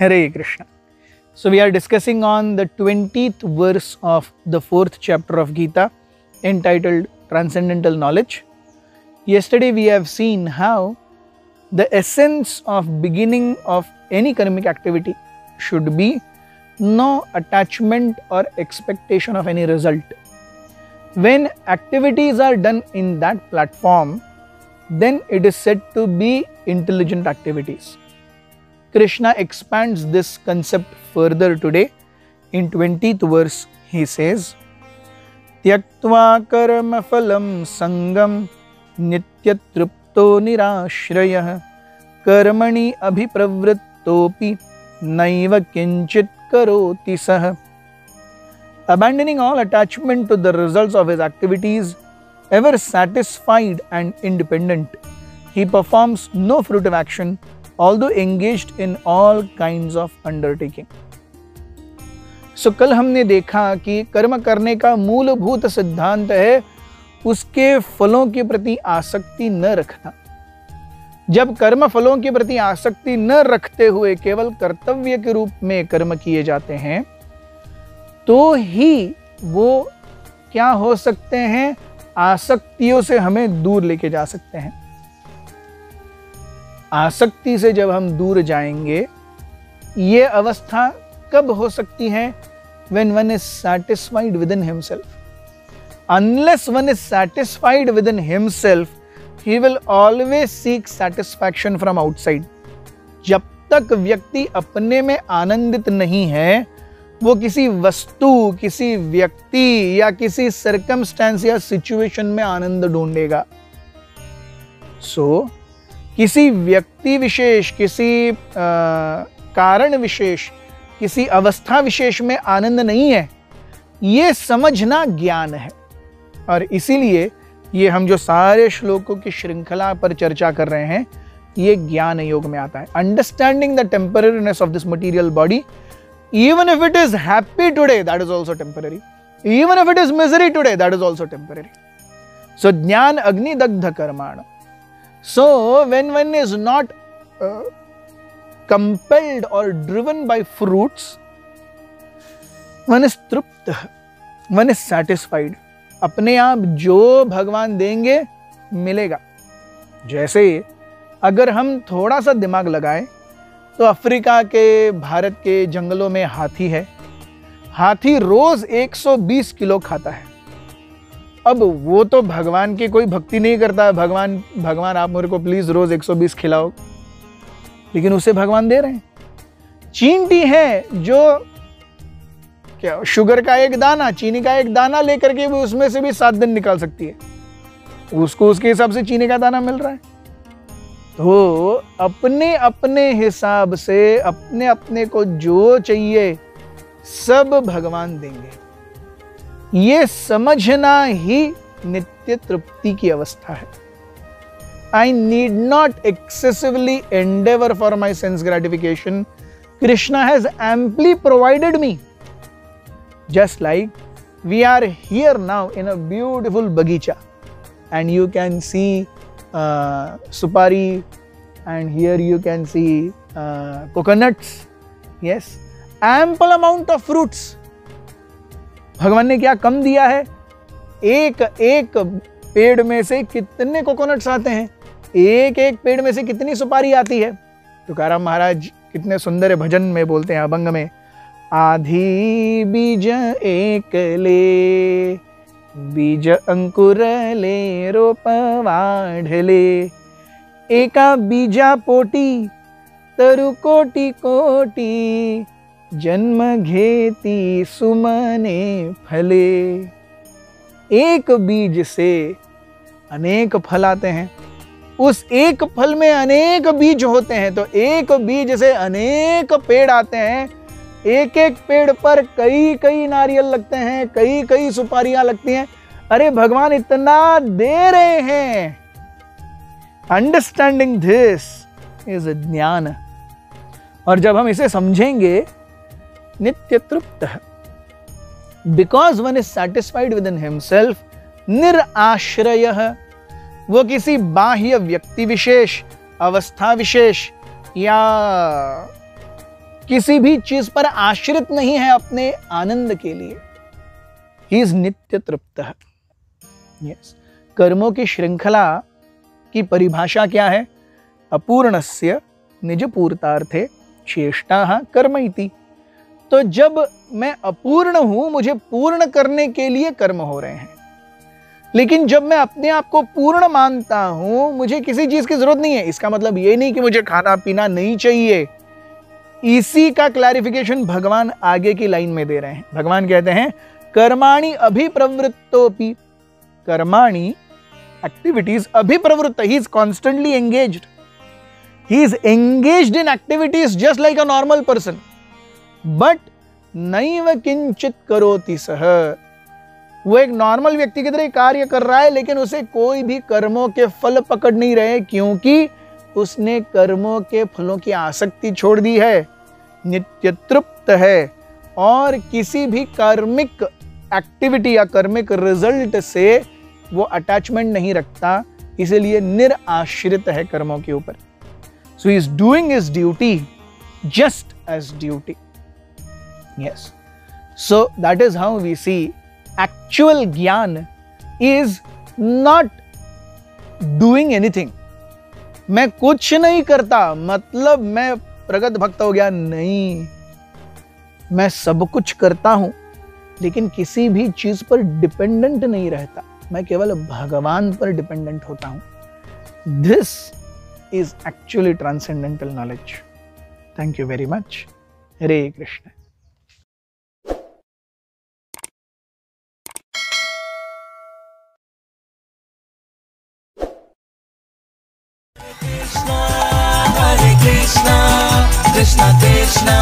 Hare Krishna. So we are discussing on the 20th verse of the 4th chapter of Gita entitled Transcendental Knowledge. Yesterday we have seen how the essence of beginning of any karmic activity should be no attachment or expectation of any result. When activities are done in that platform, then it is said to be intelligent activities. Krishna expands this concept further today. In 20th verse, he says, Tyaktva karma phalam sangam nityatrupto nirashrayah karmani abhipravrittopi naiva kinchit karoti sah. Abandoning all attachment to the results of his activities, ever satisfied and independent, he performs no fruitive action, although engaged in all kinds of undertaking. So कल हमने देखा कि कर्म करने का मूलभूत सिद्धांत है उसके फलों के प्रति आसक्ति न रखना। जब कर्म फलों के प्रति आसक्ति न रखते हुए केवल कर्तव्य के रूप में कर्म किए जाते हैं, तो ही वो क्या हो सकते हैं, आसक्तियों से हमें दूर लेके जा सकते हैं। आसक्ति से जब हम दूर जाएंगे, ये अवस्था कब हो सकती है? When one is satisfied within himself. Unless one is satisfied within himself, he will always seek satisfaction from outside. जब तक व्यक्ति अपने में आनंदित नहीं है, वो किसी वस्तु, किसी व्यक्ति या किसी सर्कमस्टेंस या सिचुएशन में आनंद ढूंढेगा। किसी व्यक्ति विशेष, किसी कारण विशेष, किसी अवस्था विशेष में आनंद नहीं है, ये समझना ज्ञान है। और इसीलिए ये हम जो सारे श्लोकों की श्रृंखला पर चर्चा कर रहे हैं, ये ज्ञान योग में आता है। Understanding the temporariness of this material body, even if it is happy today, that is also temporary. Even if it is misery today, that is also temporary. So jnana agni dagdha karmana. So when one is not compelled or driven by fruits, one is trupta, one is satisfied. अपने आप जो भगवान देंगे मिलेगा। जैसे अगर हम थोड़ा सा दिमाग लगाएं, तो अफ्रीका के, भारत के जंगलों में हाथी है। हाथी रोज 120 किलो खाता है। अब वो तो भगवान की कोई भक्ति नहीं करता है, भगवान आप मेरे को प्लीज रोज 120 खिलाओ, लेकिन उसे भगवान दे रहे हैं। चींटी है जो क्या शुगर का एक दाना, चीनी का एक दाना लेकर के भी उसमें से भी 7 दिन निकाल सकती है, उसको उसके हिसाब से चीनी का दाना मिल रहा है। तो अपने अपने हिसाब से अपने अपने को जो चाहिए सब भगवान देंगे। ये समझना ही नित्य तृप्ति की अवस्था है। I need not excessively endeavor for my sense gratification. Krishna has amply provided me. Just like we are here now in a beautiful bagicha, and you can see supari, and here you can see coconuts. Yes, ample amount of fruits. भगवान ने क्या कम दिया है? एक एक पेड़ में से कितने कोकोनट्स आते हैं, एक एक पेड़ में से कितनी सुपारी आती है। तुकाराम महाराज कितने सुंदर भजन में बोलते हैं, अभंग में, आधी बीज एक ले, बीज अंकुर ले रोप वाढले, एका बीजा पोटी तरु कोटी कोटी, जन्म घेती सुमने फले। एक बीज से अनेक फल आते हैं, उस एक फल में अनेक बीज होते हैं, तो एक बीज से अनेक पेड़ आते हैं। एक एक पेड़ पर कई कई नारियल लगते हैं, कई कई सुपारियां लगती हैं। अरे भगवान इतना दे रहे हैं। अंडरस्टैंडिंग दिस इज ज्ञान। और जब हम इसे समझेंगे, नित्य तृप्त, because one is satisfied within himself, निराश्रय, वो किसी बाह्य व्यक्ति विशेष, अवस्था विशेष या किसी भी चीज पर आश्रित नहीं है अपने आनंद के लिए। ही इज नित्य तृप्तः। यस, कर्मों की श्रृंखला की परिभाषा क्या है? अपूर्णस्य निज पूर्तार्थे चेष्टा कर्म इति। तो जब मैं अपूर्ण हूं, मुझे पूर्ण करने के लिए कर्म हो रहे हैं, लेकिन जब मैं अपने आप को पूर्ण मानता हूं, मुझे किसी चीज की जरूरत नहीं है। इसका मतलब ये नहीं कि मुझे खाना पीना नहीं चाहिए। इसी का क्लैरिफिकेशन भगवान आगे की लाइन में दे रहे हैं। भगवान कहते हैं कर्माणि अभिप्रवृत्तोपि, कर्माणि एक्टिविटीज अभिप्रवृत्त, he is constantly engaged, he is engaged in activities just like a normal person, but नैव किंचित करोति सह। वो एक नॉर्मल व्यक्ति की तरह कार्य कर रहा है, लेकिन उसे कोई भी कर्मों के फल पकड़ नहीं रहे, क्योंकि उसने कर्मों के फलों की आसक्ति छोड़ दी है, नित्य तृप्त है, और किसी भी कार्मिक एक्टिविटी या कार्मिक रिजल्ट से वो अटैचमेंट नहीं रखता, इसलिए निराश्रित है कर्मों के ऊपर। So he is doing his duty just as duty. Yes, so that is how we see actual ज्ञान इज नॉट डूइंग एनीथिंग। मैं कुछ नहीं करता मतलब मैं प्रगत भक्त हो गया, नहीं, मैं सब कुछ करता हूं, लेकिन किसी भी चीज पर डिपेंडेंट नहीं रहता, मैं केवल भगवान पर डिपेंडेंट होता हूं। This is actually transcendental knowledge. Thank you very much. Hare Krishna. Krishna Krishna